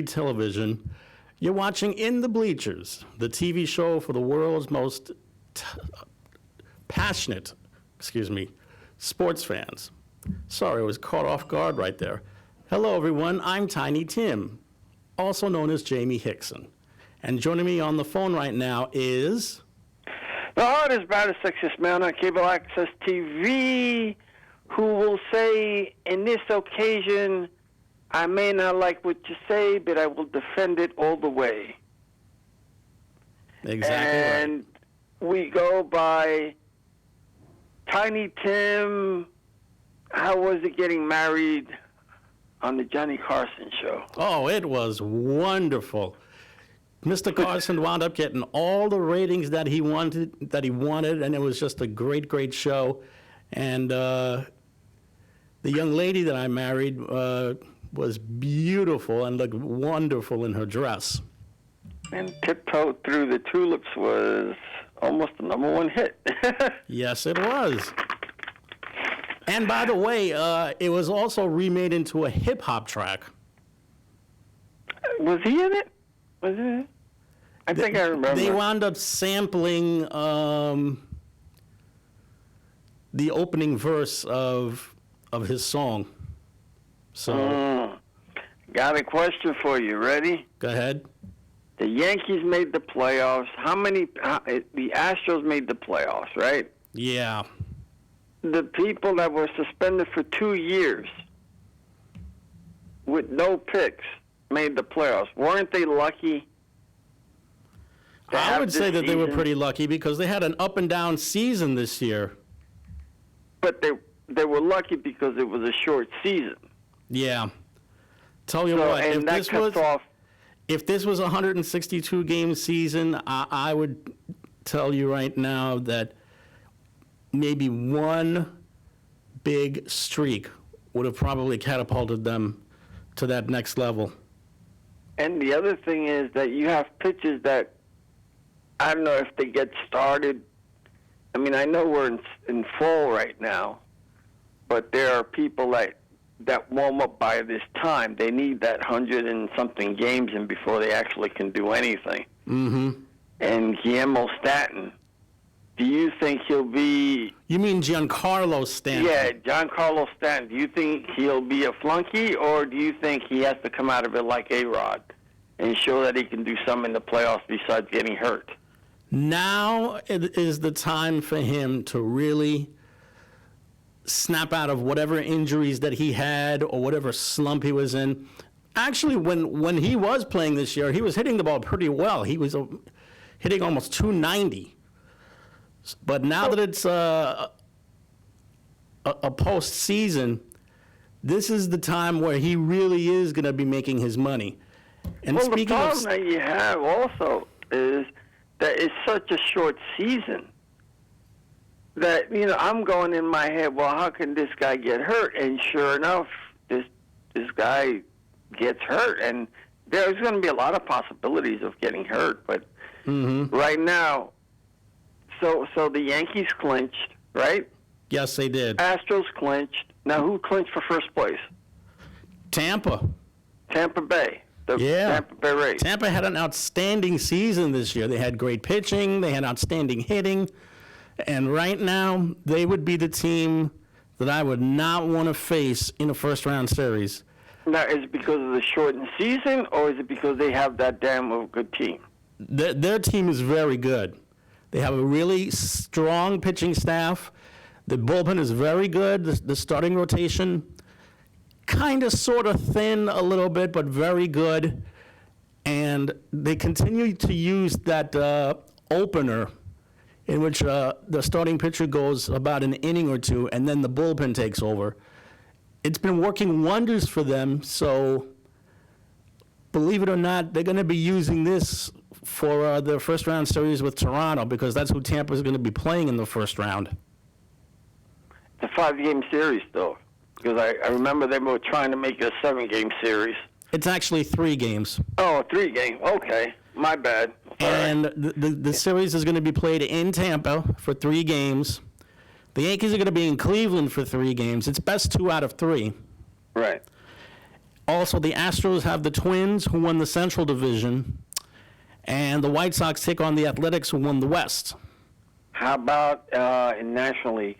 television. You're watching In the Bleachers, the TV show for the world's most passionate, sports fans. Sorry, I was caught off guard right there. Hello, everyone. I'm Tiny Tim, also known as Jaime Hixson. And joining me on the phone right now is... The hardest, baddest, sexiest man on cable access TV, who will say, in this occasion, I may not like what you say, but I will defend it all the way. Exactly and we go by Tiny Tim. How was it getting married on the Johnny Carson show? Oh, it was wonderful. Mr. Carson wound up getting all the ratings that he wanted, and it was just a great, great show. And the young lady that I married was beautiful and looked wonderful in her dress. And Tiptoe Through the Tulips was almost the #1 hit. Yes, it was. And by the way, it was also remade into a hip-hop track. Was he in it? Was it? I think I remember. They wound up sampling the opening verse of his song. So, got a question for you. Ready? Go ahead. The Yankees made the playoffs. The Astros made the playoffs, right? Yeah. The people that were suspended for 2 years with no picks made the playoffs. Weren't they lucky? I would say that they were pretty lucky because they had an up and down season this year. But they were lucky because it was a short season. Yeah. Tell you what, if this was a 162 game season, I would tell you right now that maybe one big streak would have probably catapulted them to that next level. And the other thing is that you have pitches that, I don't know if they get started. I mean, I know we're in fall right now, but there are people that warm up by this time. They need that 100 and something games in before they actually can do anything. Mm-hmm. And Guillermo Stanton, do you think he'll be... You mean Giancarlo Stanton? Yeah, Giancarlo Stanton. Do you think he'll be a flunky, or do you think he has to come out of it like A-Rod and show that he can do something in the playoffs besides getting hurt? Now is the time for him to really snap out of whatever injuries that he had or whatever slump he was in. Actually, when he was playing this year, he was hitting the ball pretty well. He was hitting almost 290. But now that it's a postseason, this is the time where he really is going to be making his money. And well, the problem that you have also is that it's such a short season that, I'm going in my head, well, how can this guy get hurt? And sure enough, this guy gets hurt. And there's going to be a lot of possibilities of getting hurt. But right now, so the Yankees clinched, right? Yes, they did. Astros clinched. Now, who clinched for first place? Tampa Bay. Tampa Bay Rays. Tampa had an outstanding season this year. They had great pitching. They had outstanding hitting. And right now, they would be the team that I would not want to face in a first-round series. Now, is it because of the shortened season, or is it because they have that damn of a good team? Their team is very good. They have a really strong pitching staff. The bullpen is very good. The starting rotation, kind of sort of thin a little bit, but very good. And they continue to use that opener in which the starting pitcher goes about an inning or two, and then the bullpen takes over. It's been working wonders for them, so believe it or not, they're going to be using this for their first-round series with Toronto, because that's who Tampa is going to be playing in the first round. It's a 5-game series, though, because I remember they were trying to make it a 7-game series. It's actually 3 games. Oh, 3-game. Okay. My bad. And the series is going to be played in Tampa for 3 games. The Yankees are going to be in Cleveland for 3 games. It's best 2 out of 3. Right. Also, the Astros have the Twins, who won the Central Division, and the White Sox take on the Athletics, who won the West. How about in National League?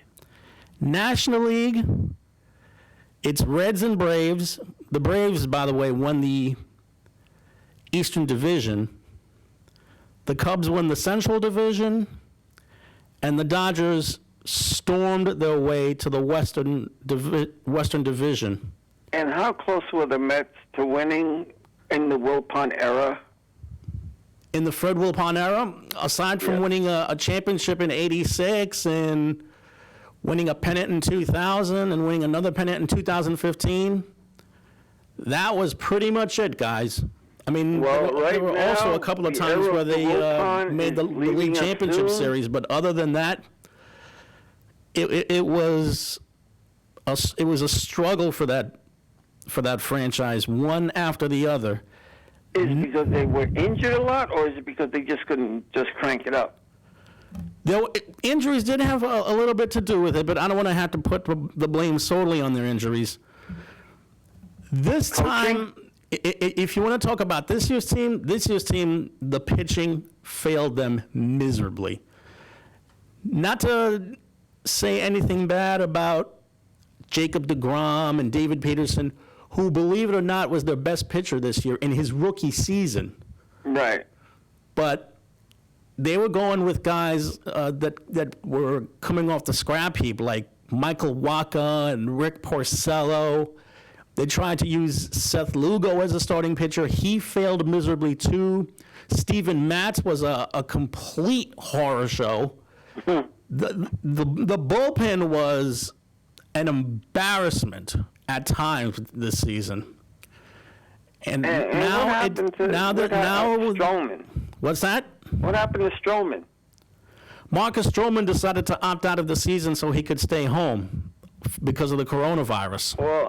National League, it's Reds and Braves. The Braves, by the way, won the Eastern Division. The Cubs won the Central Division, and the Dodgers stormed their way to the Western Division. And how close were the Mets to winning in the Wilpon era? In the Fred Wilpon era, aside from winning a championship in '86 and winning a pennant in 2000 and winning another pennant in 2015, that was pretty much it, guys. I mean, there were also a couple of times where they made the league championship series, but other than that, it was a struggle for that franchise, one after the other. Is it because they were injured a lot, or is it because they just couldn't just crank it up? Injuries did have a little bit to do with it, but I don't want to have to put the blame solely on their injuries. This time, if you want to talk about this year's team, the pitching failed them miserably. Not to say anything bad about Jacob deGrom and David Peterson, who, believe it or not, was their best pitcher this year in his rookie season. Right. But they were going with guys that were coming off the scrap heap, like Michael Wacha and Rick Porcello. They tried to use Seth Lugo as a starting pitcher. He failed miserably, too. Steven Matz was a complete horror show. The bullpen was an embarrassment at times this season. And now Stroman? What's that? What happened to Stroman? Marcus Stroman decided to opt out of the season so he could stay home because of the coronavirus. Well,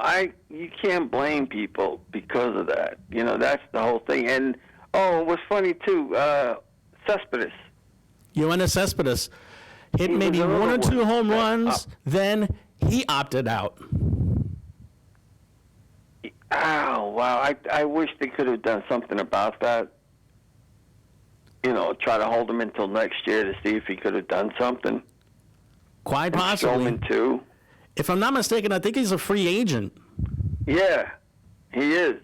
you can't blame people because of that. You know, that's the whole thing. And what's funny too, Cespedes. Yoenis Cespedes hit maybe one or two home runs, then he opted out. Oh, wow. I wish they could have done something about that. You know, try to hold him until next year to see if he could have done something. Quite possibly. Stroman, too. If I'm not mistaken, I think he's a free agent. Yeah, he is.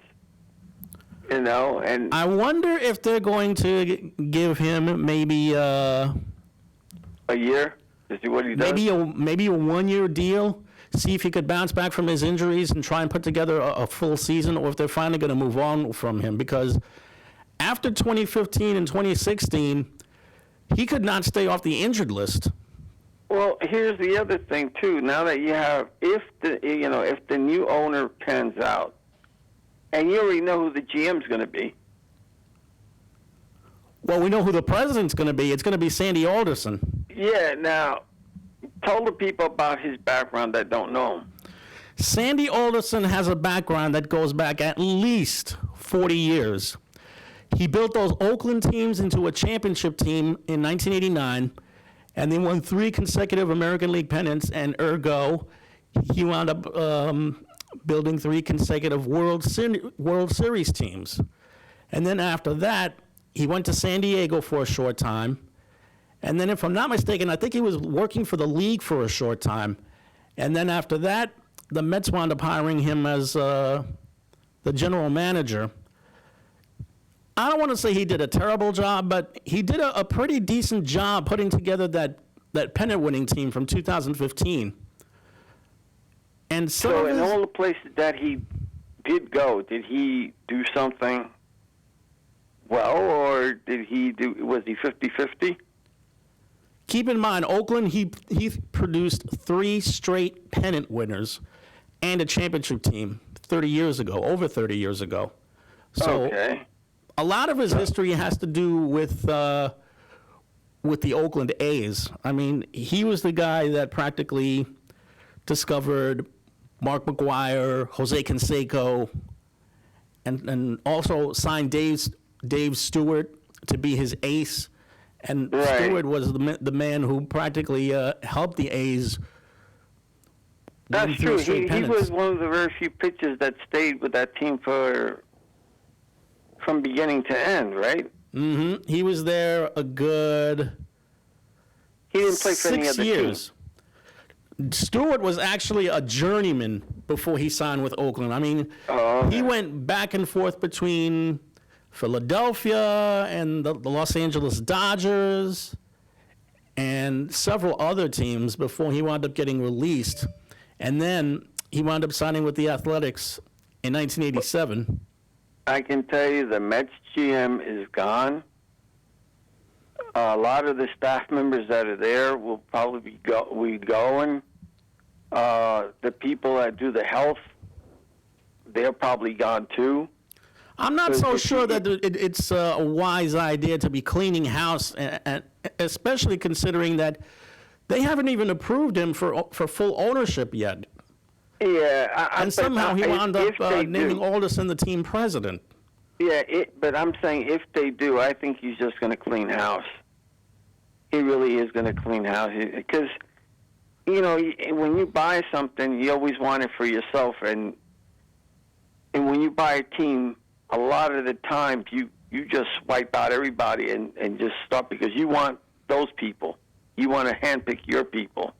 You know, and I wonder if they're going to give him maybe a year to see what he does. Maybe a 1-year deal. See if he could bounce back from his injuries and try and put together a full season, or if they're finally going to move on from him. Because after 2015 and 2016, he could not stay off the injured list. Well, here's the other thing too. Now that you have, if the new owner pans out, and you already know who the GM's going to be. Well, we know who the president's going to be. It's going to be Sandy Alderson. Yeah. Now, tell the people about his background that don't know him. Sandy Alderson has a background that goes back at least 40 years. He built those Oakland teams into a championship team in 1989, and they won 3 consecutive American League pennants, and ergo, he wound up building 3 consecutive World Series teams. And then after that, he went to San Diego for a short time. And then, if I'm not mistaken, I think he was working for the league for a short time. And then after that, the Mets wound up hiring him as the general manager. I don't want to say he did a terrible job, but he did a pretty decent job putting together that pennant-winning team from 2015. And so in all the places that he did go, did he do something well, or was he 50-50? Keep in mind, Oakland, he produced 3 straight pennant winners and a championship team over 30 years ago. So okay. A lot of his history has to do with the Oakland A's. I mean, he was the guy that practically discovered Mark McGwire, Jose Canseco, and also signed Dave Stewart to be his ace. And right. Stewart was the man who practically helped the A's That's Won 3 true. straight He pennants. was one of the very few pitchers that stayed with that team from beginning to end, right? He was there a good He didn't play for any 6 other years. Stewart was actually a journeyman before he signed with Oakland. I mean, Oh, he went back and forth between Philadelphia and the Los Angeles Dodgers and several other teams before he wound up getting released. And then he wound up signing with the Athletics in 1987. I can tell you the Mets GM is gone. A lot of the staff members that are there will probably be going. The people that do the health, they're probably gone too. I'm not so sure that it's a wise idea to be cleaning house, and especially considering that they haven't even approved him for full ownership yet. Yeah, And somehow he wound up if they naming do. Alderson the team president. Yeah, but I'm saying if they do, I think he's just going to clean house. He really is going to clean house because, you know, when you buy something, you always want it for yourself, and when you buy a team, a lot of the times you just wipe out everybody and just stop because you want those people. You want to handpick your people,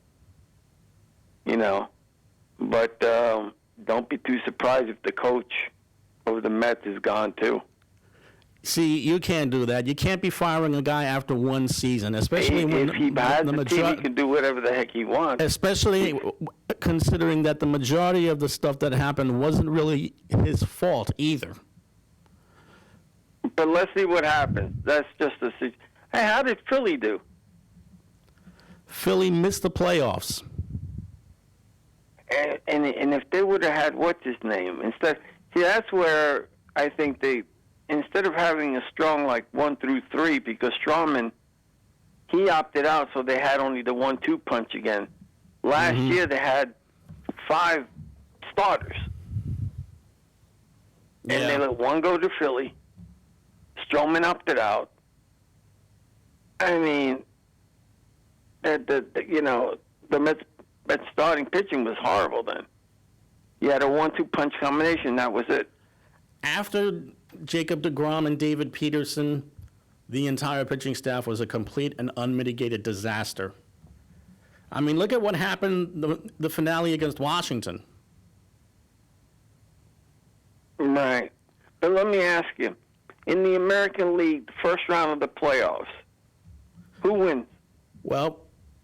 you know. But don't be too surprised if the coach of the Mets is gone too. See, you can't do that. You can't be firing a guy after one season, especially when If he has the team, he majority. can do whatever the heck he wants. Especially considering that the majority of the stuff that happened wasn't really his fault either. But let's see what happens. That's just a. Hey, how did Philly do? Philly missed the playoffs. And if they would have had what's his name instead, see that's where I think they instead of having a strong like 1 through 3 because Stroman he opted out so they had only the 1-2 punch again. Last year they had 5 starters and they let one go to Philly. Stroman opted out. I mean, the Mets starting pitching was horrible then. You had a 1-2 punch combination. That was it. After Jacob deGrom and David Peterson, the entire pitching staff was a complete and unmitigated disaster. I mean, look at what happened the finale against Washington. Right. But let me ask you, in the American League, the first round of the playoffs, who wins? Well,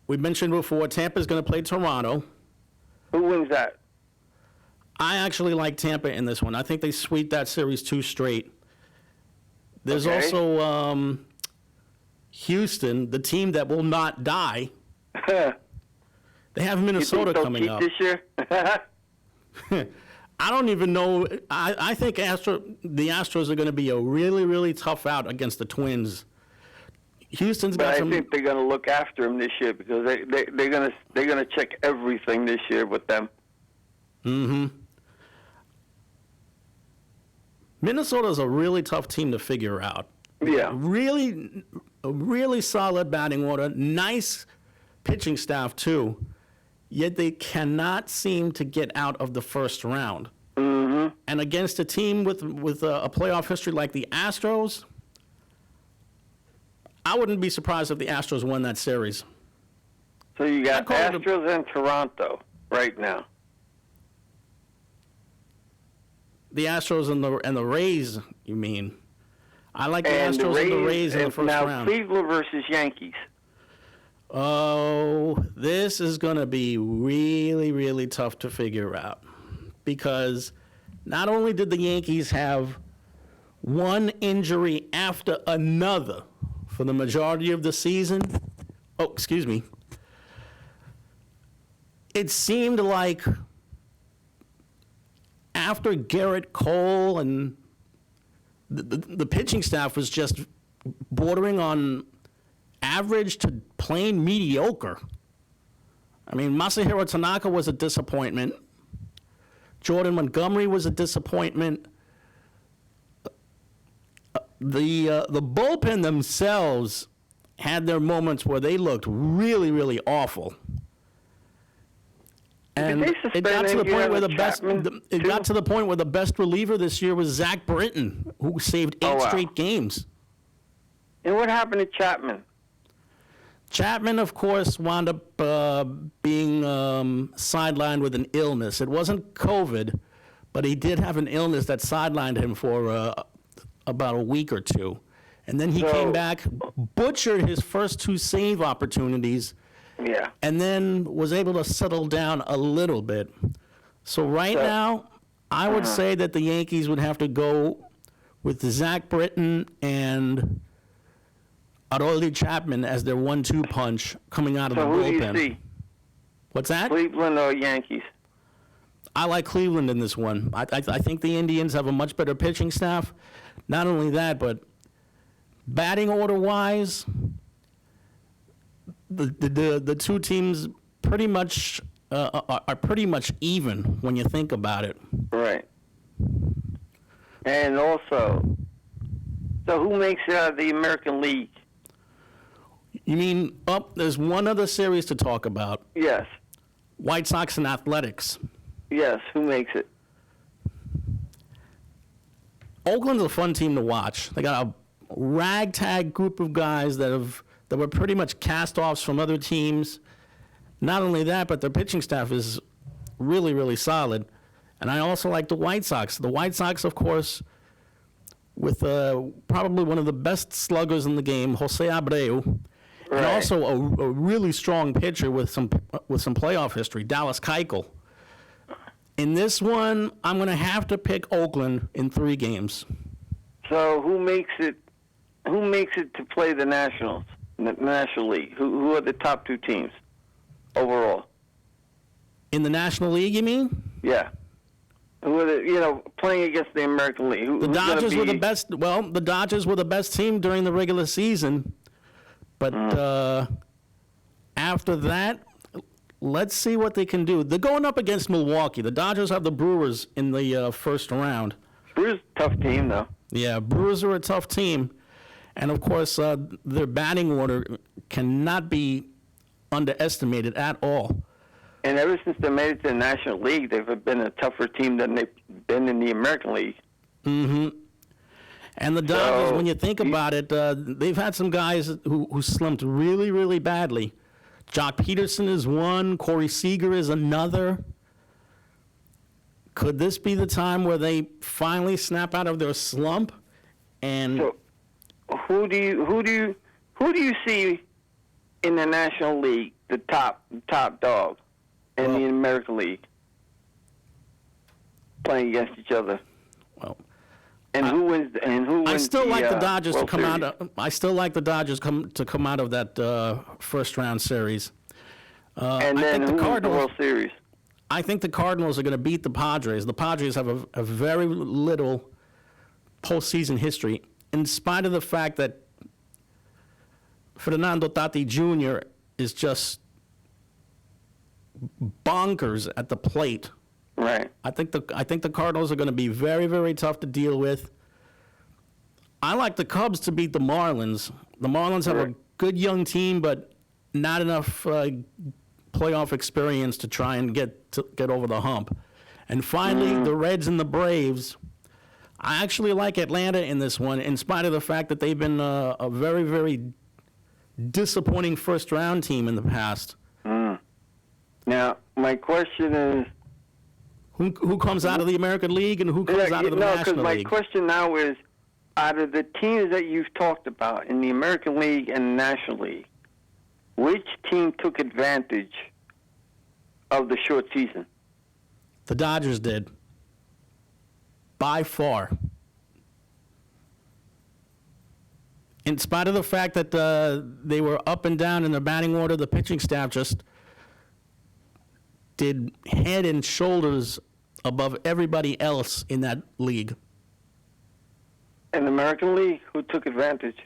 we mentioned before, Tampa's going to play Toronto. Who wins that? I actually like Tampa in this one. I think they sweep that series 2 straight. There's Okay. also Houston, the team that will not die. They have Minnesota coming up. This year? I don't even know. I think the Astros are going to be a really, really tough out against the Twins. Houston's But got I some. think they're going to look after him this year because they're going to check everything this year with them. Mm-hmm. Minnesota's a really tough team to figure out. Yeah. Really solid batting order, nice pitching staff too. Yet they cannot seem to get out of the first round. Mm-hmm. And against a team with a playoff history like the Astros, I wouldn't be surprised if the Astros won that series. So you got I call it a- Astros and Toronto right now. The Astros and the Rays, you mean? I like the And Astros and the Rays in the first now round. Cleveland versus Yankees. Oh, this is going to be really, really tough to figure out because not only did the Yankees have one injury after another for the majority of the season, it seemed like after Garrett Cole and the pitching staff was just bordering on average to plain mediocre. I mean, Masahiro Tanaka was a disappointment. Jordan Montgomery was a disappointment. The bullpen themselves had their moments where they looked really, really awful. And they it suspend got to him? the You point have where a the best Chapman, it too? got to the point where the best reliever this year was Zach Britton, who saved 8 wow. straight games. And what happened to Chapman? Chapman, of course, wound up being sidelined with an illness. It wasn't COVID, but he did have an illness that sidelined him for about a week or two. And then he came back, butchered his first 2 save opportunities, Yeah. and then was able to settle down a little bit. So right now, I would say that the Yankees would have to go with Zach Britton and Aroldis Chapman as their 1-2 punch coming out of So the who do bullpen. you see? What's that? Cleveland or Yankees? I like Cleveland in this one. I think the Indians have a much better pitching staff. Not only that, but batting order-wise, the 2 teams pretty much are pretty much even when you think about it. Right. And also, so who makes it out of the American League? You mean, there's one other series to talk about. Yes. White Sox and Athletics. Yes. Who makes it? Oakland's a fun team to watch. They got a ragtag group of guys that were pretty much cast-offs from other teams. Not only that, but their pitching staff is really, really solid. And I also like the White Sox. The White Sox, of course, with probably one of the best sluggers in the game, Jose Abreu, Right. and also a really strong pitcher with some playoff history, Dallas Keuchel. In this one, I'm going to have to pick Oakland in 3 games. So who makes it? Who makes it to play the Nationals, the National League? Who are the top 2 teams overall? In the National League, you mean? Yeah. Who are playing against the American League? The Dodgers were the best. Well, the Dodgers were the best team during the regular season, but after that, let's see what they can do. They're going up against Milwaukee. The Dodgers have the Brewers in the first round. Brewers, tough team though. Yeah, Brewers are a tough team, and of course, their batting order cannot be underestimated at all. And ever since they made it to the National League, they've been a tougher team than they've been in the American League. Mm-hmm. And the Dodgers, when you think about it, they've had some guys who slumped really, really badly. Jock Peterson is one. Corey Seager is another. Could this be the time where they finally snap out of their slump? And So, who do you see in the National League, the top dog, in Well- the American League, playing against each other? well, And who wins? I still like the Dodgers to World come out. Series? I still like the Dodgers to come out of that first round series. And I then think who the wins the Cardinals. World Series? I think the Cardinals are going to beat the Padres. The Padres have a very little postseason history, in spite of the fact that Fernando Tati Jr. is just bonkers at the plate. Right. I think the Cardinals are going to be very, very tough to deal with. I like the Cubs to beat the Marlins. The Marlins have a Right. good young team, but not enough playoff experience to try and get over the hump. And finally, the Reds and the Braves. I actually like Atlanta in this one, in spite of the fact that they've been a very, very disappointing first-round team in the past. Now, my question is... Who comes out of the American League and who comes out of the No, National because my League? question now is, out of the teams that you've talked about in the American League and the National League, which team took advantage of the short season? The Dodgers did. By far. In spite of the fact that they were up and down in their batting order, the pitching staff just did head and shoulders above everybody else in that league. In the American League, who took advantage?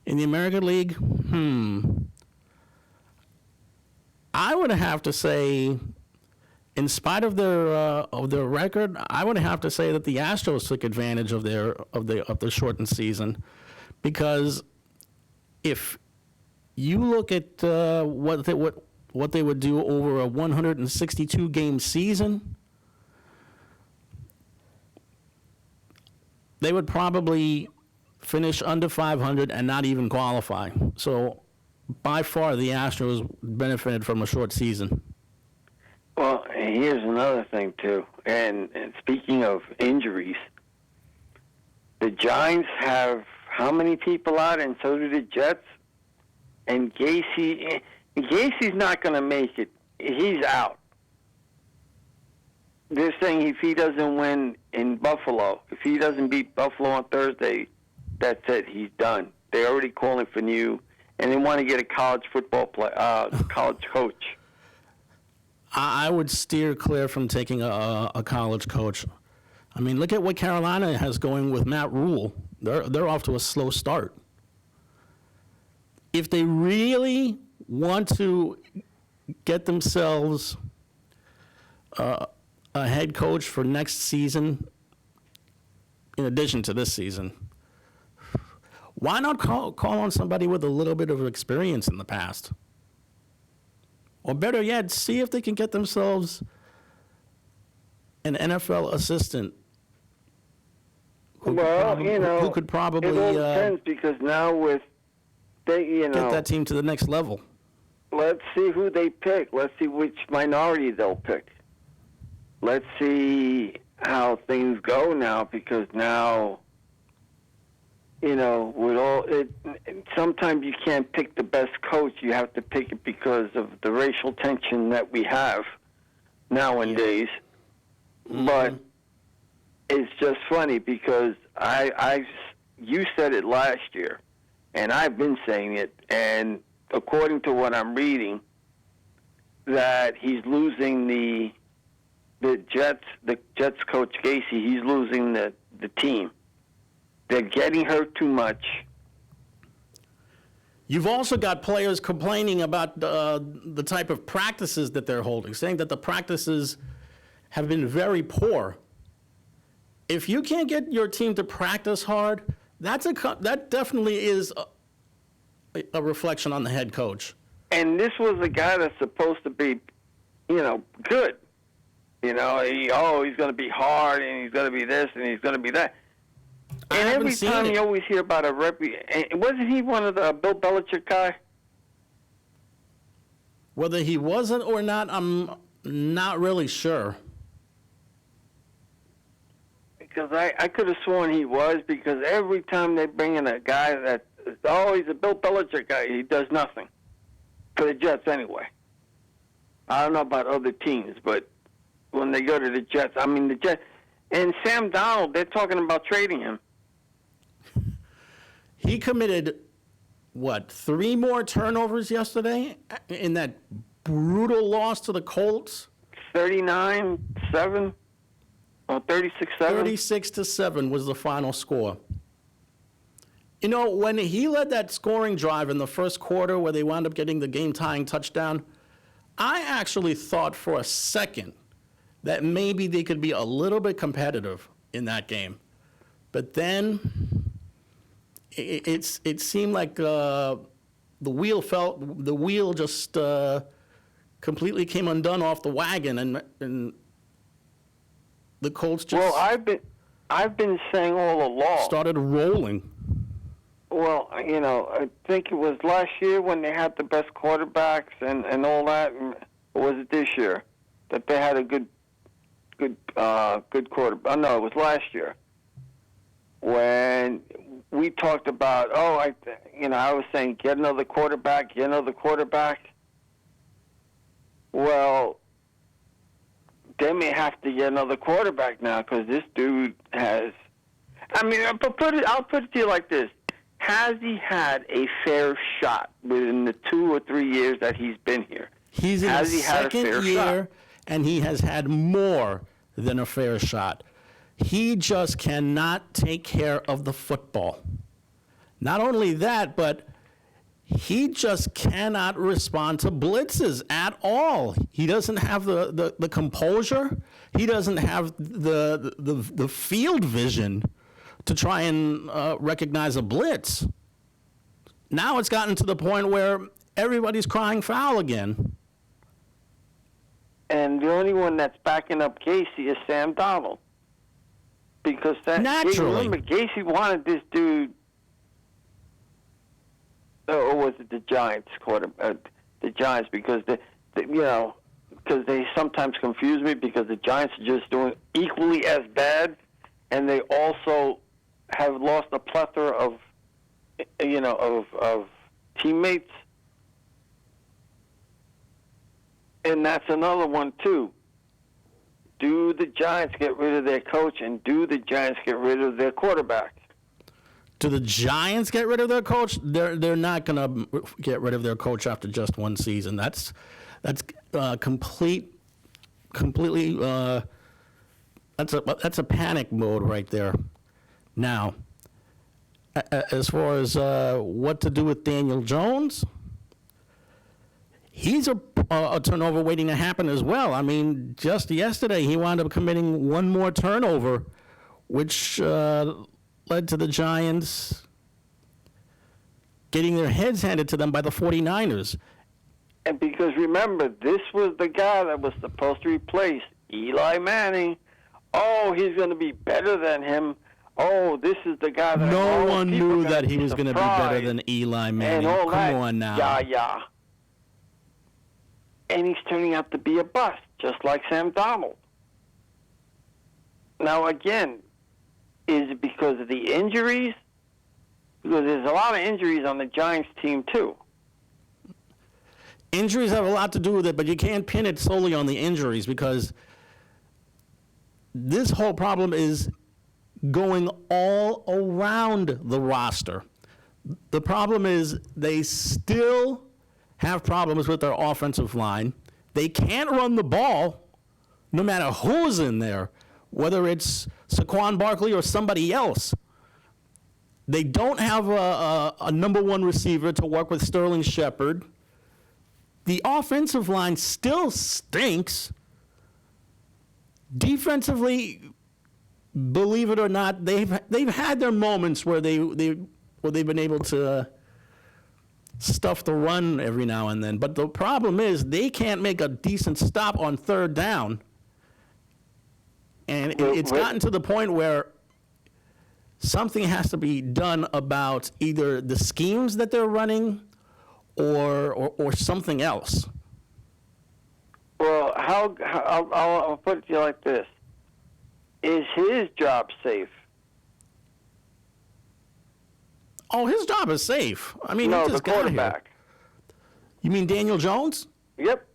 In the American League, I would have to say, in spite of their record, I would have to say that the Astros took advantage of their shortened season, because if you look at what what they would do over a 162-game season, they would probably finish under 500 and not even qualify. So by far, the Astros benefited from a short season. Well, here's another thing, too. And speaking of injuries, the Giants have how many people out, and so do the Jets? And Gacy's not going to make it. He's out. They're saying if he doesn't win in Buffalo, if he doesn't beat Buffalo on Thursday, that's it. He's done. They're already calling for new, and they want to get a college football college coach. I would steer clear from taking a college coach. I mean, look at what Carolina has going with Matt Rule. They're off to a slow start. If they really want to get themselves a head coach for next season, in addition to this season, why not call on somebody with a little bit of experience in the past? Or better yet, see if they can get themselves an NFL assistant who could probably it all depends because now with get that team to the next level. Let's see who they pick. Let's see which minority they'll pick. Let's see how things go now because now, with all it, sometimes you can't pick the best coach. You have to pick it because of the racial tension that we have nowadays. Mm-hmm. But it's just funny because you said it last year, and I've been saying it, and according to what I'm reading, that he's losing the Jets coach Gacy, he's losing the team. They're getting hurt too much. You've also got players complaining about the type of practices that they're holding, saying that the practices have been very poor. If you can't get your team to practice hard, that definitely is a reflection on the head coach. And this was a guy that's supposed to be, good. He's going to be hard, and he's going to be this, and he's going to be that. And every time you always hear about wasn't he one of the Bill Belichick guy? Whether he wasn't or not, I'm not really sure. Because I could have sworn he was, because every time they bring in a guy he's a Bill Belichick guy, he does nothing. For the Jets anyway. I don't know about other teams, but when they go to the Jets, the Jets. And Sam Darnold, they're talking about trading him. He committed, 3 more turnovers yesterday in that brutal loss to the Colts? 39-7 or 36-7? 36-7 was the final score. When he led that scoring drive in the first quarter where they wound up getting the game-tying touchdown, I actually thought for a second that maybe they could be a little bit competitive in that game. But then it seemed like the wheel just completely came undone off the wagon, and the Colts just I've been saying all along started rolling. Well, I think it was last year when they had the best quarterbacks and all that. Or was it this year that they had a good quarterback? Oh, no, it was last year when we talked about. I was saying get another quarterback. Well, they may have to get another quarterback now because this dude has. I'll put it to you like this. Has he had a fair shot within the 2 or 3 years that he's been here? He's in his second year, and he has had more than a fair shot. He just cannot take care of the football. Not only that, but he just cannot respond to blitzes at all. He doesn't have the composure. He doesn't have the field vision to try and recognize a blitz. Now it's gotten to the point where everybody's crying foul again. And the only one that's backing up Gacy is Sam Donald. Because Naturally. remember, Gacy wanted this dude, or was it the Giants the Giants, because because they sometimes confuse me, because the Giants are just doing equally as bad, and they also have lost a plethora of teammates. And that's another one too. Do the Giants get rid of their coach, and do the Giants get rid of their quarterback? Do the Giants get rid of their coach? They're not going to get rid of their coach after just one season. That's completely that's a panic mode right there. Now, as far as what to do with Daniel Jones, he's a turnover waiting to happen as well. I mean, just yesterday he wound up committing one more turnover, which led to the Giants getting their heads handed to them by the 49ers. And because remember, this was the guy that was supposed to replace Eli Manning. Oh, he's going to be better than him. Oh, this is the guy that no one knew that he was going to be better than Eli Manning. And all Come that, on now. Yeah. And he's turning out to be a bust, just like Sam Donald. Now, again, is it because of the injuries? Because there's a lot of injuries on the Giants team, too. Injuries have a lot to do with it, but you can't pin it solely on the injuries, because this whole problem is going all around the roster. The problem is they still have problems with their offensive line. They can't run the ball no matter who's in there, whether it's Saquon Barkley or somebody else. They don't have a number one receiver to work with Sterling Shepard. The offensive line still stinks. Defensively, believe it or not, they've had their moments where they've been able to stuff the run every now and then. But the problem is they can't make a decent stop on third down. And it's gotten to the point where something has to be done about either the schemes that they're running or something else. Well, I'll put it to you like this. Is his job safe? Oh, his job is safe. I mean, No, he the just got here. quarterback. You mean Daniel Jones? Yep.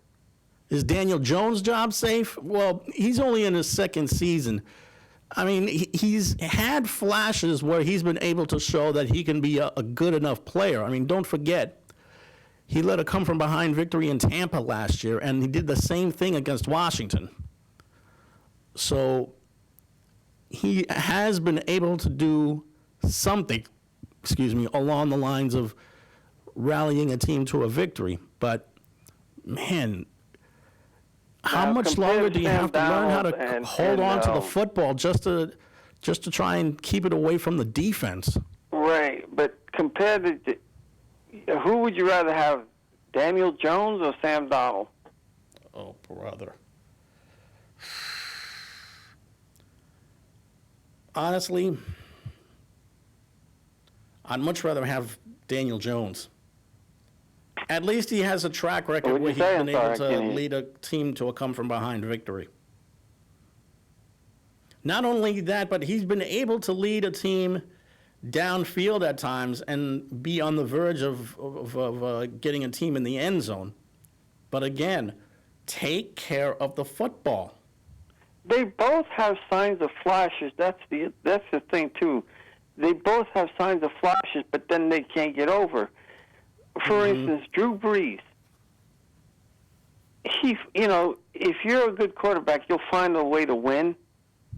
Is Daniel Jones' job safe? Well, he's only in his second season. I mean, he's had flashes where he's been able to show that he can be a good enough player. I mean, don't forget, he led a come-from-behind victory in Tampa last year, and he did the same thing against Washington. So he has been able to do something, along the lines of rallying a team to a victory. But, man, how much longer do you have to learn how to hold on to the football just to try and keep it away from the defense? Right, but compared to who would you rather have, Daniel Jones or Sam Donald? Oh, brother. Honestly, I'd much rather have Daniel Jones. At least he has a track record where he's been able to lead a team to a come-from-behind victory. Not only that, but he's been able to lead a team downfield at times and be on the verge of getting a team in the end zone. But again, take care of the football. They both have signs of flashes. That's the thing too. They both have signs of flashes, but then they can't get over. For instance, Drew Brees. If you're a good quarterback, you'll find a way to win,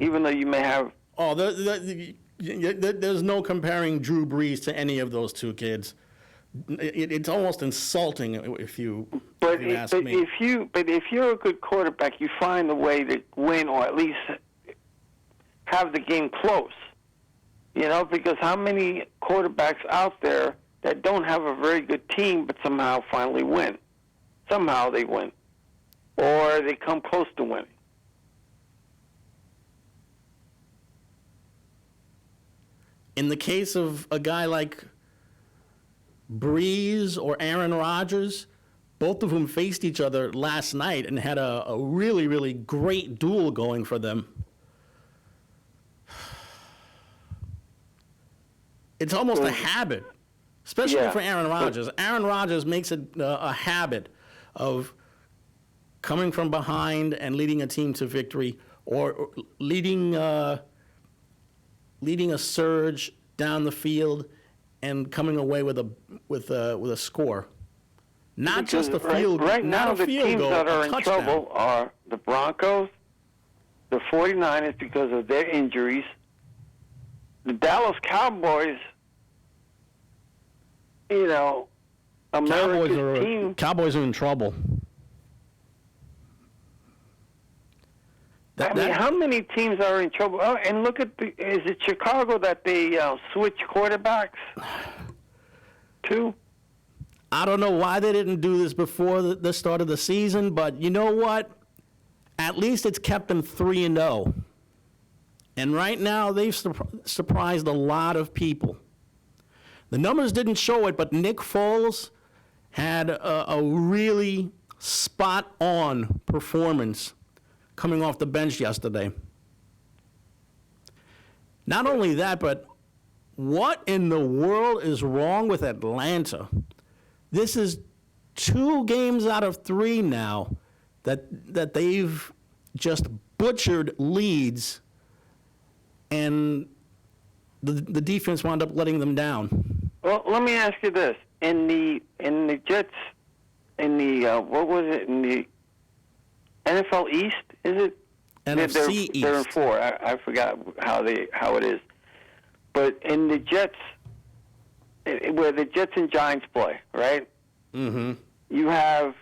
even though you may have. Oh, there's no comparing Drew Brees to any of those two kids. It's almost insulting if you ask me. If you're a good quarterback, you find a way to win, or at least have the game close. Because how many quarterbacks out there that don't have a very good team but somehow finally win? Somehow they win. or they come close to winning. In the case of a guy like Breeze or Aaron Rodgers, both of whom faced each other last night and had a really, really great duel going for them. It's almost a habit, especially for Aaron Rodgers. Aaron Rodgers makes it a habit of coming from behind and leading a team to victory, or leading a surge down the field and coming away with a score. Not Because just a field. Right now, not a the field teams goal, that are a in touchdown. trouble are the Broncos, the 49ers because of their injuries, the Dallas Cowboys, America's team. Cowboys are in trouble. How many teams are in trouble? Oh, and look at is it Chicago that they switch quarterbacks to? I don't know why they didn't do this before the start of the season, but you know what? At least it's kept them 3-0. And right now, they've surprised a lot of people. The numbers didn't show it, but Nick Foles had a really spot-on performance coming off the bench yesterday. Not only that, but what in the world is wrong with Atlanta? This is 2 games out of 3 now that they've just butchered leads, and the defense wound up letting them down. Well, let me ask you this: in the Jets, in the what was it in the NFL East? Is it NFC East? They're in 4. I forgot how it is. But in the Jets, where the Jets and Giants play, right? Mm-hmm. You have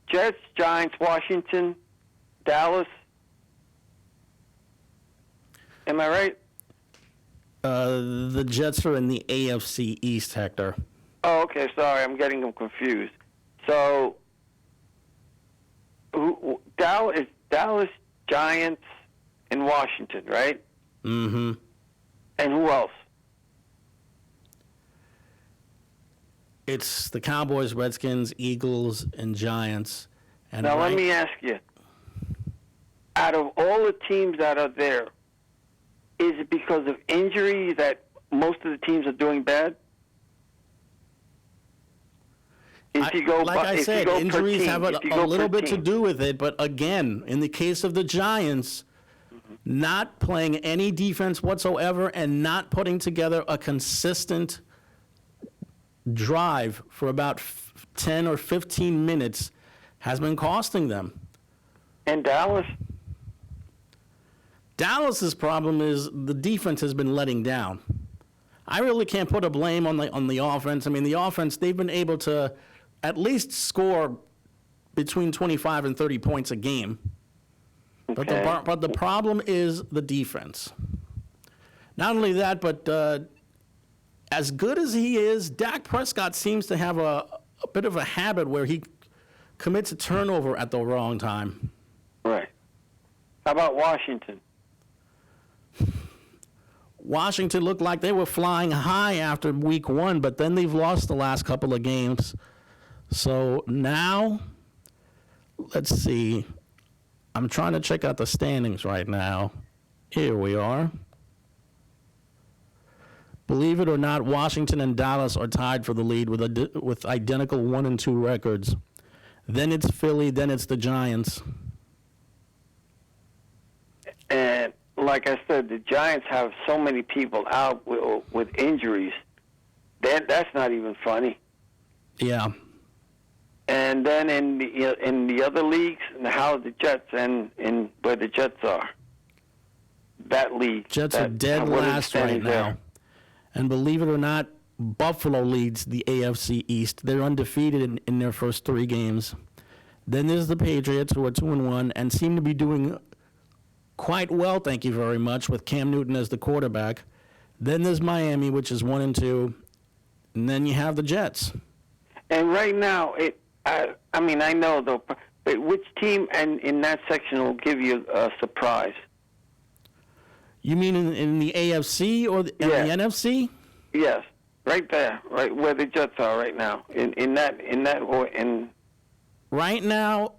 Jets, Giants, Washington, Dallas. Am I right? The Jets are in the AFC East, Hector. Oh, okay. Sorry, I'm getting them confused. So, Dallas, Giants, and Washington, right? Mm-hmm. And who else? It's the Cowboys, Redskins, Eagles, and Giants. And Now, let me ask you. Out of all the teams that are there, is it because of injury that most of the teams are doing bad? Injuries have a little bit to do with it. But again, in the case of the Giants, not playing any defense whatsoever and not putting together a consistent drive for about 10 or 15 minutes has been costing them. And Dallas? Dallas's problem is the defense has been letting down. I really can't put a blame on the offense. I mean, the offense, they've been able to at least score between 25 and 30 points a game. Okay. But the problem is the defense. Not only that, but as good as he is, Dak Prescott seems to have a bit of a habit where he commits a turnover at the wrong time. Right. How about Washington? Washington looked like they were flying high after week 1, but then they've lost the last couple of games. So now, let's see. I'm trying to check out the standings right now. Here we are. Believe it or not, Washington and Dallas are tied for the lead with identical 1-2 records. Then it's Philly, then it's the Giants. And like I said, the Giants have so many people out with injuries. That's not even funny. Yeah. And then in the other leagues, how the Jets and where the Jets are, that league. Jets are dead last right now. And believe it or not, Buffalo leads the AFC East. They're undefeated in their first 3 games. Then there's the Patriots, who are 2-1 and seem to be doing quite well, thank you very much, with Cam Newton as the quarterback. Then there's Miami, which is 1-2. And then you have the Jets. And right now, I know But which team and in that section will give you a surprise? You mean in the AFC or in Yeah. the NFC? Yes, right there, right where the Jets are right now. In Right now,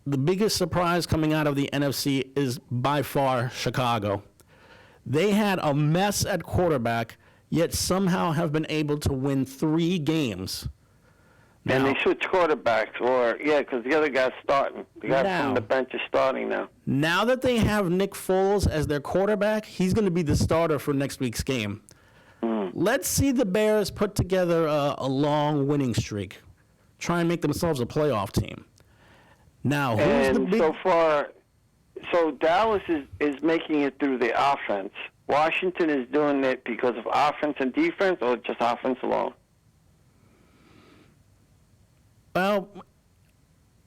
the biggest surprise coming out of the NFC is by far Chicago. They had a mess at quarterback, yet somehow have been able to win 3 games. and Now, they switch quarterbacks, because the other guy's starting. The guy Now. from the bench is starting now. now that they have Nick Foles as their quarterback, he's going to be the starter for next week's game. Let's see the Bears put together a long winning streak. Try and make themselves a playoff team. Now, who's the And big... so far, Dallas is making it through the offense. Washington is doing it because of offense and defense, or just offense alone? Well,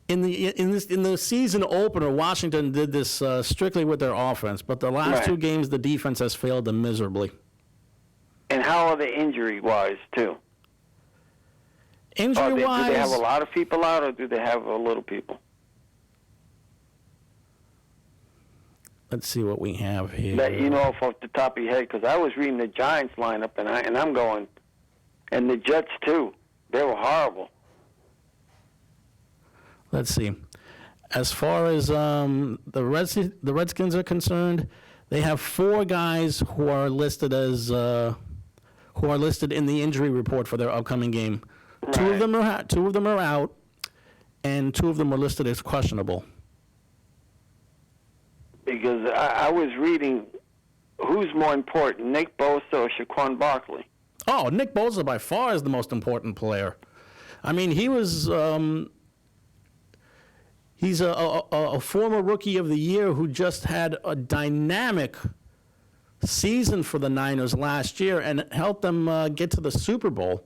in the season opener, Washington did this strictly with their offense, but the last Right. 2 games, the defense has failed them miserably. And how are they injury-wise, too? Do they have Injury-wise, a lot of people out, or do they have a little people? let's see what we have here. That you know off the top of your head, because I was reading the Giants lineup, and I'm going, and the Jets, too. They were horrible. Let's see. As far as the Redskins are concerned, they have 4 guys who are listed as who are listed in the injury report for their upcoming game. Right. 2 of them are out, and 2 of them are listed as questionable. Because I was reading, who's more important, Nick Bosa or Saquon Barkley? Oh, Nick Bosa by far is the most important player. I mean, he was. He's a former Rookie of the Year who just had a dynamic season for the Niners last year and helped them get to the Super Bowl.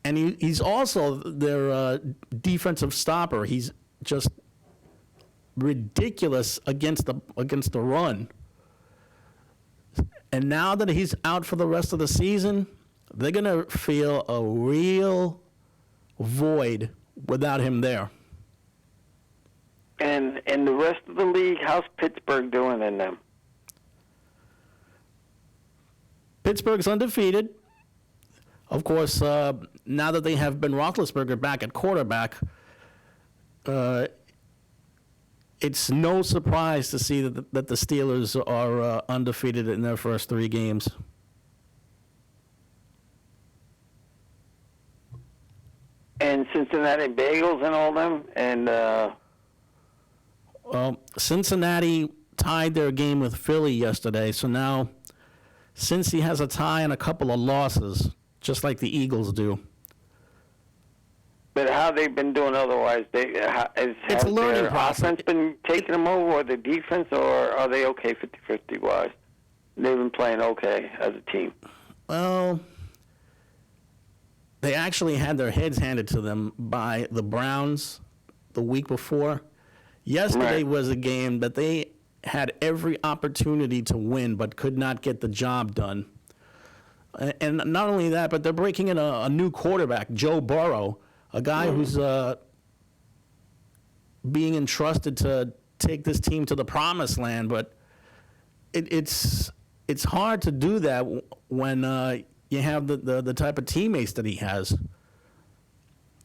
And he's also their defensive stopper. He's just ridiculous against the run. And now that he's out for the rest of the season, they're going to feel a real void without him there. And the rest of the league, how's Pittsburgh doing in them? Pittsburgh's undefeated. Of course, now that they have Ben Roethlisberger back at quarterback, it's no surprise to see that the Steelers are undefeated in their first 3 games. And Cincinnati Bengals and all them, and Cincinnati tied their game with Philly yesterday, so now Cincy has a tie and a couple of losses, just like the Eagles do. but how they've been doing otherwise? Has a learning their process. offense been taking them over, or the defense, or are they okay 50-50 wise? They've been playing okay as a team. Well, they actually had their heads handed to them by the Browns the week before. Yesterday Right. was a game that they had every opportunity to win but could not get the job done. And not only that, but they're breaking in a new quarterback, Joe Burrow, a guy who's being entrusted to take this team to the promised land. But it's hard to do that when you have the type of teammates that he has.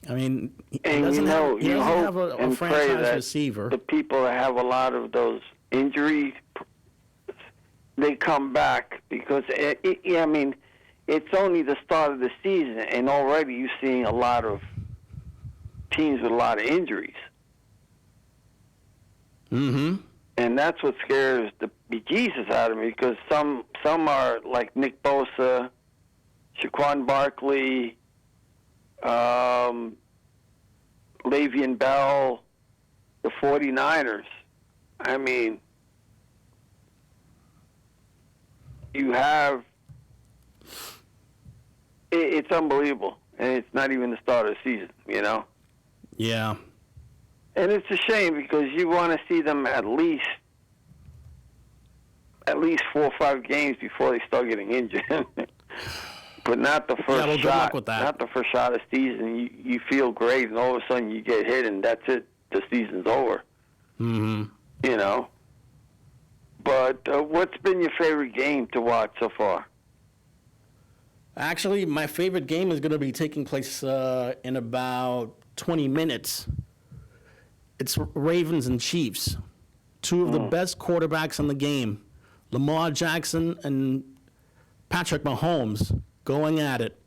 I mean, he And doesn't have, he you doesn't hope have a and pray franchise that receiver. the people that have a lot of those injuries, they come back, because I mean, it's only the start of the season, and already you're seeing a lot of teams with a lot of injuries. Mm-hmm. And that's what scares the bejesus out of me, because some are like Nick Bosa, Saquon Barkley, Le'Veon Bell, the 49ers. I mean, you have, it's unbelievable, and it's not even the start of the season, you know? Yeah. And it's a shame, because you want to see them at least 4 or 5 games before they start getting injured. But not the first Yeah, well, good shot. luck with that. Not the first shot of the season. You feel great, and all of a sudden you get hit, and that's it. the season's over. Mm-hmm. You know. But what's been your favorite game to watch so far? Actually, my favorite game is going to be taking place in about 20 minutes. It's Ravens and Chiefs, two of the best quarterbacks in the game. Lamar Jackson and Patrick Mahomes going at it.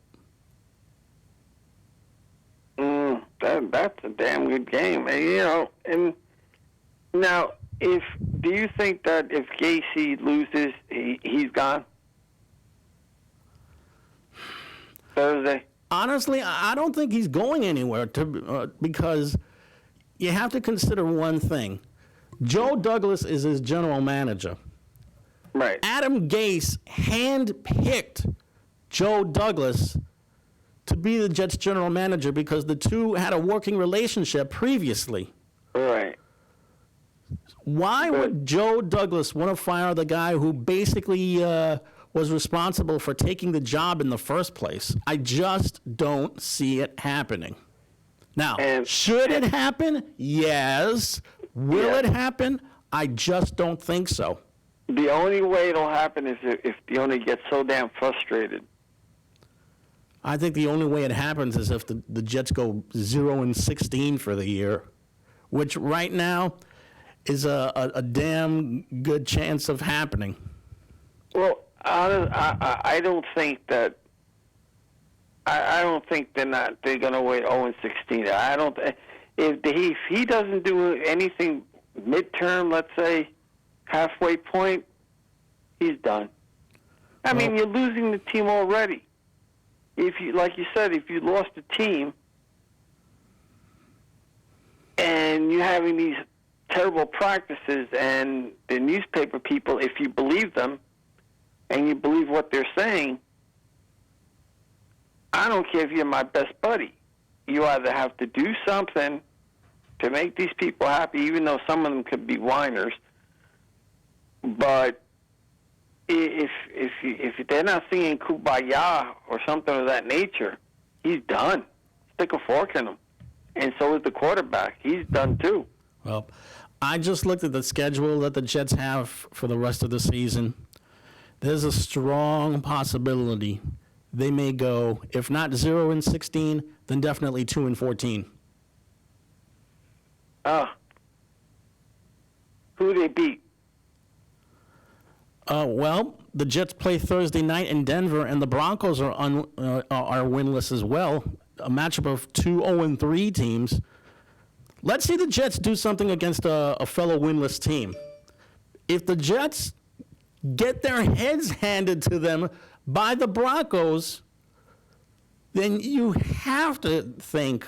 That's a damn good game. And, you know, and now, do you think that if Gacy loses, he's gone? Thursday? Honestly, I don't think he's going anywhere because you have to consider one thing. Joe Douglas is his general manager. Right. Adam Gase handpicked Joe Douglas to be the Jets' general manager because the two had a working relationship previously. Right. Why would Joe Douglas want to fire the guy who basically was responsible for taking the job in the first place? I just don't see it happening. Now, should it happen? Yes. Will it happen? I just don't think so. The only way it'll happen is if the owner gets so damn frustrated. I think the only way it happens is if the Jets go 0-16 for the year, which right now is a damn good chance of happening. Well, I don't think that. I don't think they're going to wait 0-16. I don't. If he doesn't do anything midterm, let's say halfway point, he's done. I mean, you're losing the team already. If you, like you said, if you lost the team and you're having these terrible practices, and the newspaper people, if you believe them and you believe what they're saying, I don't care if you're my best buddy. You either have to do something to make these people happy, even though some of them could be whiners. But if they're not singing Kumbaya or something of that nature, he's done. Stick a fork in him. And so is the quarterback. He's done too. Well, I just looked at the schedule that the Jets have for the rest of the season. There's a strong possibility they may go, if not 0-16, then definitely 2-14. Who they beat? Well, the Jets play Thursday night in Denver, and the Broncos are winless as well. A matchup of two 0-3 teams. Let's see the Jets do something against a fellow winless team. If the Jets get their heads handed to them by the Broncos, then you have to think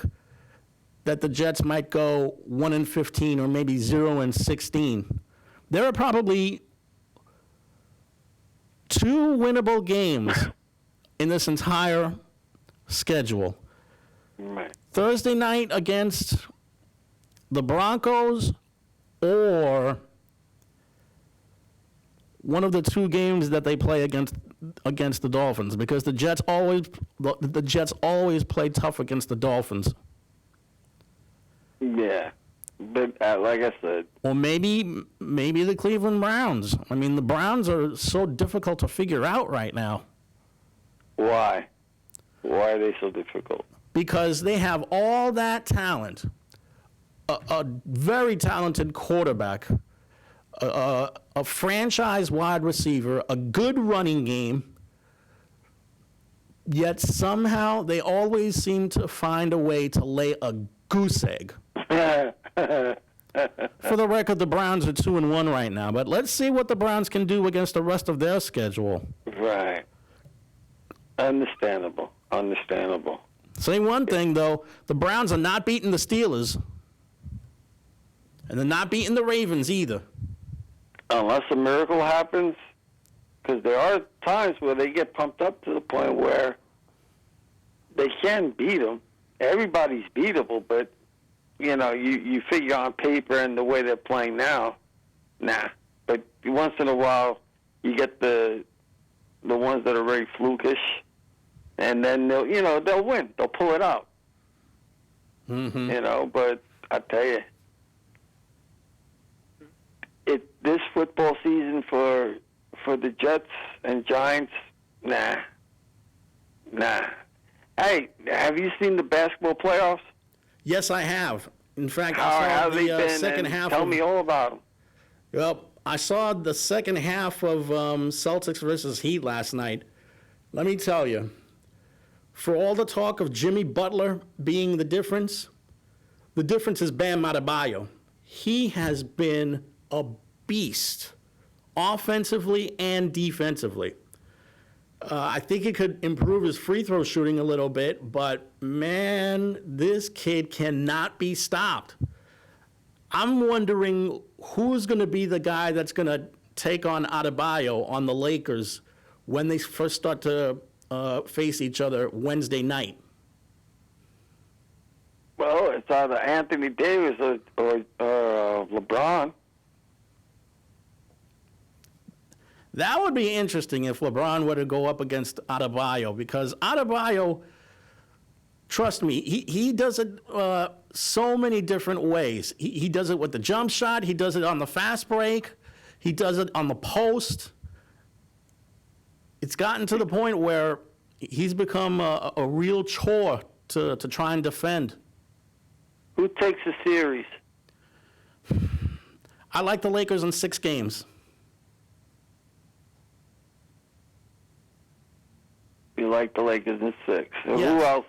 that the Jets might go 1-15 or maybe 0-16. There are probably two winnable games in this entire schedule. Right. Thursday night against the Broncos, or one of the two games that they play against the Dolphins, because the Jets always play tough against the Dolphins. Yeah, but like I said, Or maybe the Cleveland Browns. I mean, the Browns are so difficult to figure out right now. Why? Why are they so difficult? Because they have all that talent, a very talented quarterback, a franchise wide receiver, a good running game, yet somehow they always seem to find a way to lay a goose egg. For the record, the Browns are 2-1 right now, but let's see what the Browns can do against the rest of their schedule. Right. Understandable. Say one thing, though, the Browns are not beating the Steelers, and they're not beating the Ravens either. Unless a miracle happens, because there are times where they get pumped up to the point where they can beat them. Everybody's beatable, but, you figure on paper and the way they're playing now, nah. But once in a while, you get the ones that are very flukish, and then they'll win. They'll pull it out. Mm-hmm. But I tell you, this football season for the Jets and Giants, nah. Hey, have you seen the basketball playoffs? Yes, I have. In fact, How I saw have they the been? second And half. tell me all about them. Well, I saw the second half of Celtics versus Heat last night. Let me tell you, for all the talk of Jimmy Butler being the difference is Bam Adebayo. He has been a beast, offensively and defensively. I think he could improve his free throw shooting a little bit, but man, this kid cannot be stopped. I'm wondering who's going to be the guy that's going to take on Adebayo on the Lakers when they first start to face each other Wednesday night. Well, it's either Anthony Davis or LeBron. That would be interesting if LeBron were to go up against Adebayo, because Adebayo, trust me, he does it so many different ways. He does it with the jump shot. He does it on the fast break. He does it on the post. It's gotten to the point where he's become a real chore to try and defend. Who takes the series? I like the Lakers in 6 games. You like the Lakers in 6. Yes. Who else?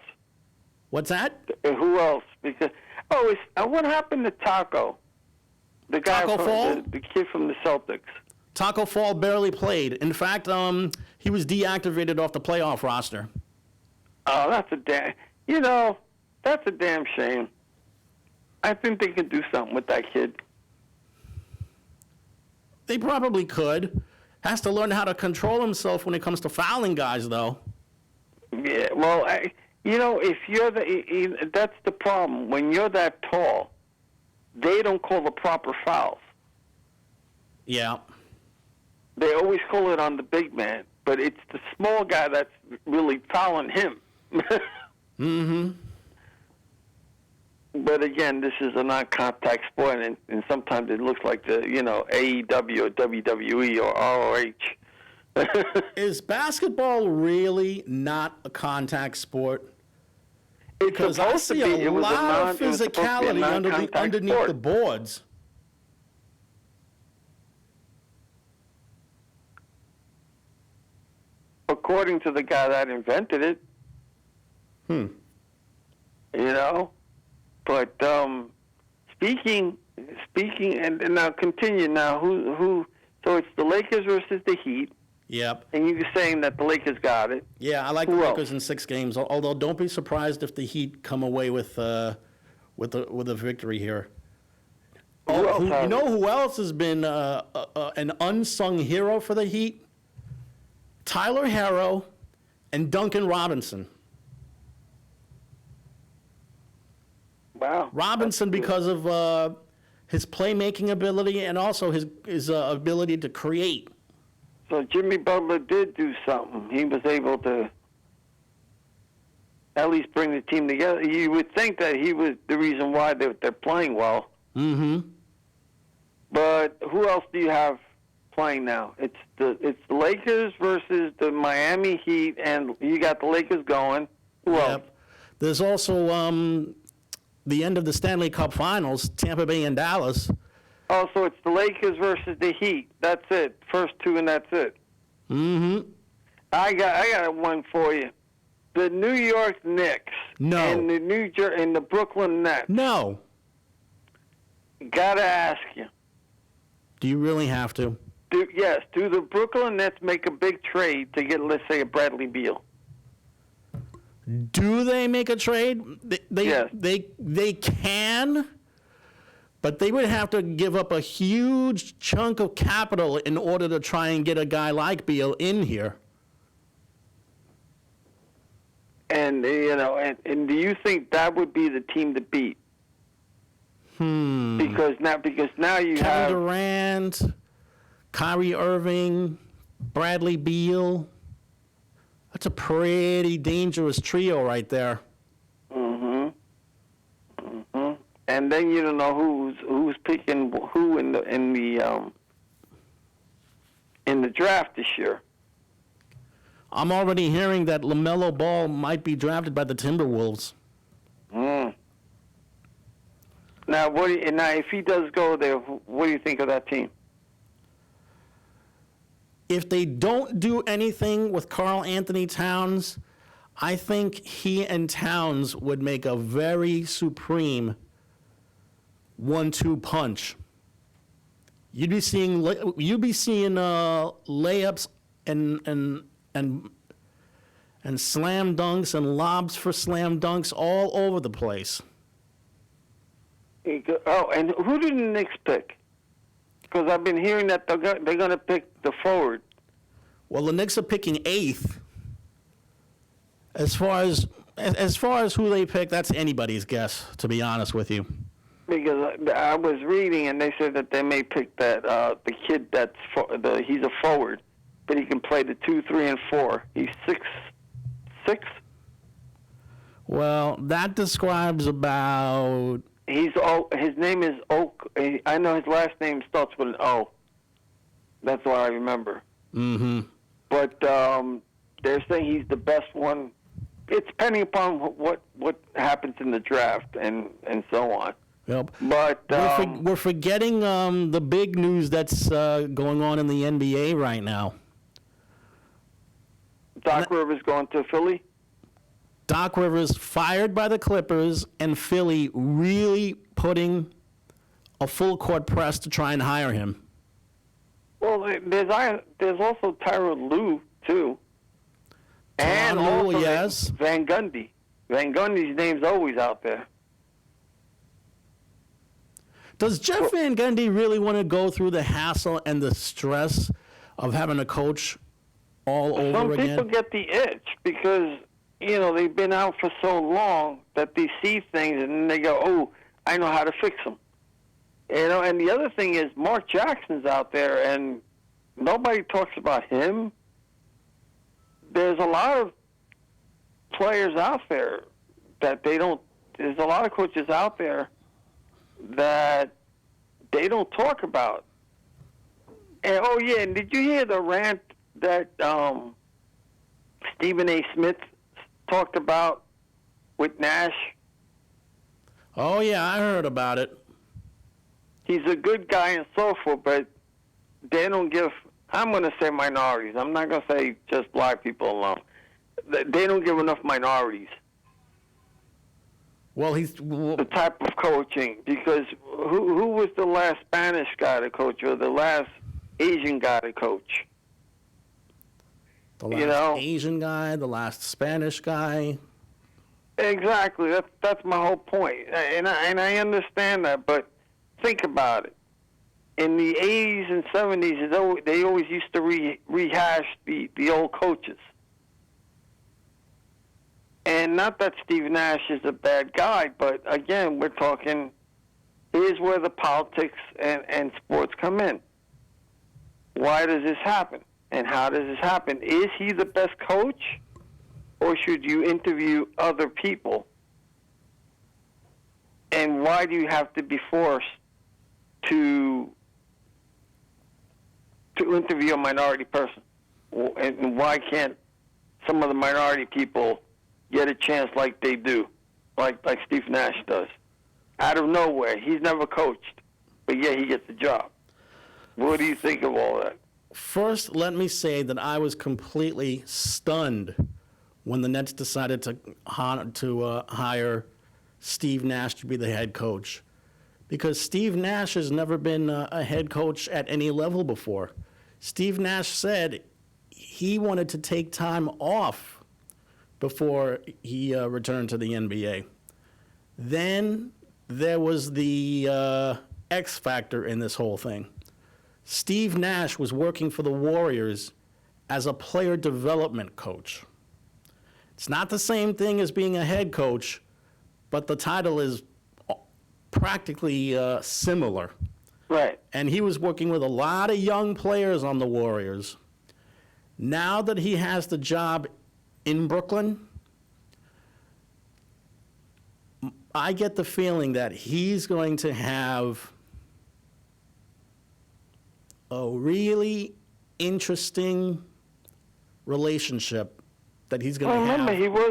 What's that? Who else? Because what happened to Taco? The guy Taco Fall? the kid from the Celtics. Taco Fall barely played. In fact, he was deactivated off the playoff roster. Oh, that's a damn shame. I think they could do something with that kid. They probably could. Has to learn how to control himself when it comes to fouling guys, though. Yeah, well, if you're that's the problem. When you're that tall, they don't call the proper fouls. Yeah. They always call it on the big man, but it's the small guy that's really fouling him. Mm-hmm. But again, this is a non-contact sport, and sometimes it looks like the AEW or WWE or ROH. Is basketball really not a contact sport? It's Because I supposed to see be. a lot of physicality underneath sport. the boards. According to the guy that invented it. But speaking, and now continue. Now, who? So it's the Lakers versus the Heat, Yep. and you're saying that the Lakers got it. Yeah, I like Who the else? Lakers in 6 games. Although, don't be surprised if the Heat come away with a victory here. Who else has You know it? who else has been an unsung hero for the Heat? Tyler Herro and Duncan Robinson. Wow. Robinson because of his playmaking ability and also his ability to create. So Jimmy Butler did do something. He was able to at least bring the team together. You would think that he was the reason why they're playing well. Mm-hmm. But who else do you have playing now? It's the Lakers versus the Miami Heat, and you got the Lakers going. Who else? There's also the end of the Stanley Cup Finals, Tampa Bay and Dallas. Oh, so it's the Lakers versus the Heat. That's it. First 2, and that's it. Mm-hmm. I got one for you. The New York Knicks. No. And the Brooklyn Nets. No. Gotta ask you. Do you really have to? Do the Brooklyn Nets make a big trade to get, let's say, a Bradley Beal? Do they make a trade? Yes. They can, but they would have to give up a huge chunk of capital in order to try and get a guy like Beal in here. And and do you think that would be the team to beat? Because now you Kevin have Durant, Kyrie Irving, Bradley Beal. That's a pretty dangerous trio right there. Mm-hmm. Mm-hmm. and then you don't know who's picking who in the draft this year. I'm already hearing that LaMelo Ball might be drafted by the Timberwolves. Now, if he does go there, what do you think of that team? If they don't do anything with Karl Anthony Towns, I think he and Towns would make a very supreme 1-2 punch. You'd be seeing layups and slam dunks and lobs for slam dunks all over the place. Oh, and who did the Knicks pick? Because I've been hearing that they're going to pick the forward. Well, the Knicks are picking 8th. As far as who they pick, that's anybody's guess, to be honest with you. Because I was reading, and they said that they may pick that the kid he's a forward, but he can play the 2, 3, and 4. He's 6'6". Well, that describes about. His name is Oak. I know his last name starts with an O. That's what I remember. Mm-hmm. But they're saying he's the best one. It's depending upon what happens in the draft and so on. Yep. But we're forgetting the big news that's going on in the NBA right now. Doc Rivers going to Philly? Doc Rivers fired by the Clippers, and Philly really putting a full court press to try and hire him. Well, there's also Tyronn Lue too, and also yes, Van Gundy. Van Gundy's name's always out there. Does Jeff Van Gundy really want to go through the hassle and the stress of having a coach all over again? Some people get the itch because, they've been out for so long that they see things and then they go, oh, I know how to fix them. And the other thing is Mark Jackson's out there and nobody talks about him. There's a lot of players out there that there's a lot of coaches out there that they don't talk about. And and did you hear the rant that Stephen A. Smith talked about with Nash? Oh yeah, I heard about it. He's a good guy and so forth, but they don't give, I'm going to say minorities. I'm not going to say just black people alone. They don't give enough minorities. Well, the type of coaching, because who was the last Spanish guy to coach or the last Asian guy to coach? The last Asian guy, the last Spanish guy. Exactly. That's my whole point. And I understand that, but think about it. In the 80s and 70s, they always used to rehash the old coaches. And not that Steve Nash is a bad guy, but again, we're talking, here's where the politics and sports come in. Why does this happen? And how does this happen? Is he the best coach? Or should you interview other people? And why do you have to be forced to interview a minority person? And why can't some of the minority people get a chance like they do, like Steve Nash does? Out of nowhere. He's never coached, but yet he gets the job. What do you think of all that? First, let me say that I was completely stunned when the Nets decided to hire Steve Nash to be the head coach, because Steve Nash has never been a head coach at any level before. Steve Nash said he wanted to take time off before he returned to the NBA. Then there was the X factor in this whole thing. Steve Nash was working for the Warriors as a player development coach. It's not the same thing as being a head coach, but the title is practically similar. Right. And he was working with a lot of young players on the Warriors. Now that he has the job in Brooklyn, I get the feeling that he's going to have a really interesting relationship that he's going to have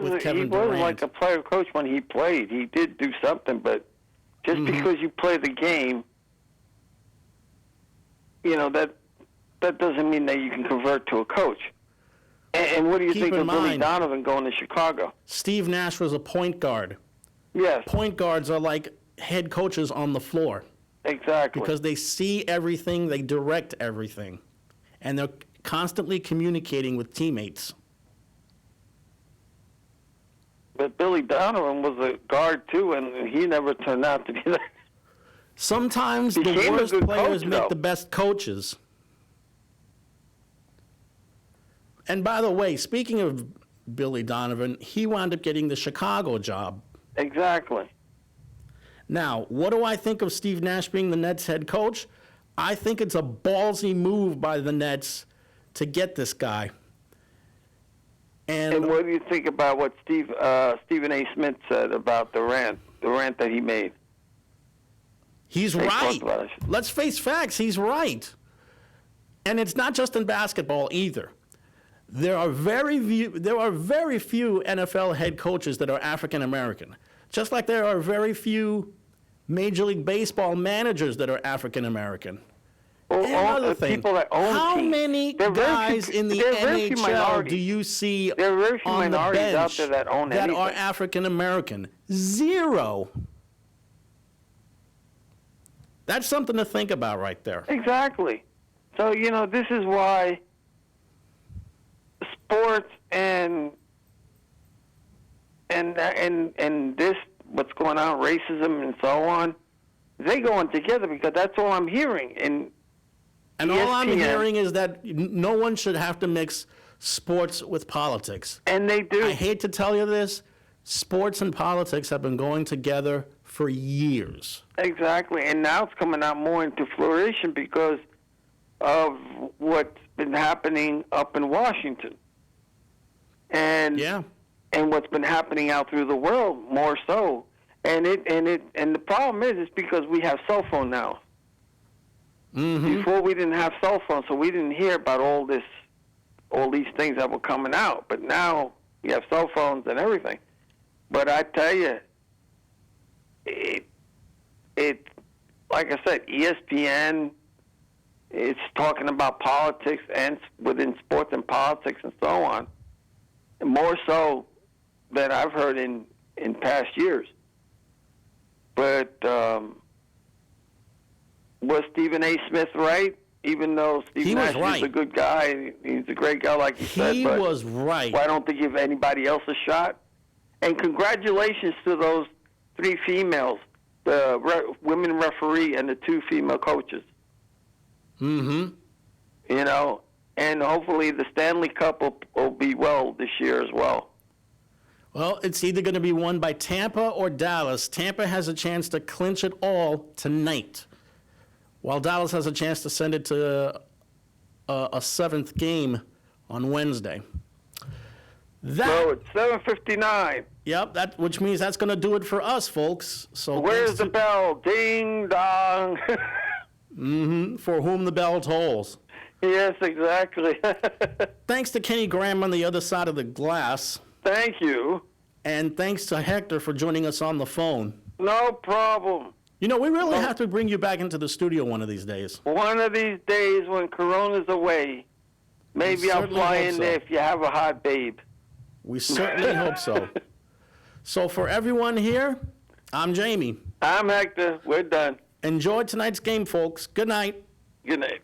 with Kevin Durant. He was like a player coach when he played. He did do something, but just because you play the game, that doesn't mean that you can convert to a coach. And what do you think of Billy Donovan going to Chicago? Steve Nash was a point guard. Yes. Point guards are like head coaches on the floor. Exactly. Because they see everything, they direct everything. And they're constantly communicating with teammates. But Billy Donovan was a guard, too, and he never turned out to be that. Sometimes the worst players make the best coaches. And by the way, speaking of Billy Donovan, he wound up getting the Chicago job. Exactly. Now, what do I think of Steve Nash being the Nets head coach? I think it's a ballsy move by the Nets to get this guy. And what do you think about what Stephen A. Smith said about the rant that he made? He's right. Let's face facts. He's right. And it's not just in basketball either. There are very few NFL head coaches that are African American. Just like there are very few Major League Baseball managers that are African American. And another thing, people that own how teams. many guys in the NHL do you see on the bench out there that own that anything. are African American? Zero. That's something to think about right there. Exactly. So, this is why sports and this, what's going on, racism and so on, they go on together because that's all I'm hearing. And all I'm hearing is that no one should have to mix sports with politics. And they do. I hate to tell you this, sports and politics have been going together for years. Exactly. And now it's coming out more into fruition because of what's been happening up in Washington. And what's been happening out through the world more so. And the problem is because we have cell phone now. Mm-hmm. Before we didn't have cell phones, so we didn't hear about all these things that were coming out. But now we have cell phones and everything. But I tell you, it like I said, ESPN, it's talking about politics and within sports and politics and so on, and more so than I've heard in past years. But was Stephen A. Smith right? Even though Steve Nash is a good guy, he's a great guy, like you said. He was right. Why don't they give anybody else a shot? And congratulations to those 3 females, the women referee and the 2 female coaches. Mm-hmm. And hopefully the Stanley Cup will be well this year as well. Well, it's either going to be won by Tampa or Dallas. Tampa has a chance to clinch it all tonight, while Dallas has a chance to send it to a 7th game on Wednesday. So it's 7:59. Yep, which means that's going to do it for us, folks. So where's the bell? Ding dong. Mm-hmm. For whom the bell tolls. Yes, exactly. Thanks to Kenny Graham on the other side of the glass. Thank you. And thanks to Hector for joining us on the phone. No problem. We really have to bring you back into the studio one of these days. One of these days when Corona's away, maybe I'll fly in there if you have a hot babe. We certainly hope so. So for everyone here, I'm Jamie. I'm Hector. We're done. Enjoy tonight's game, folks. Good night. Good night.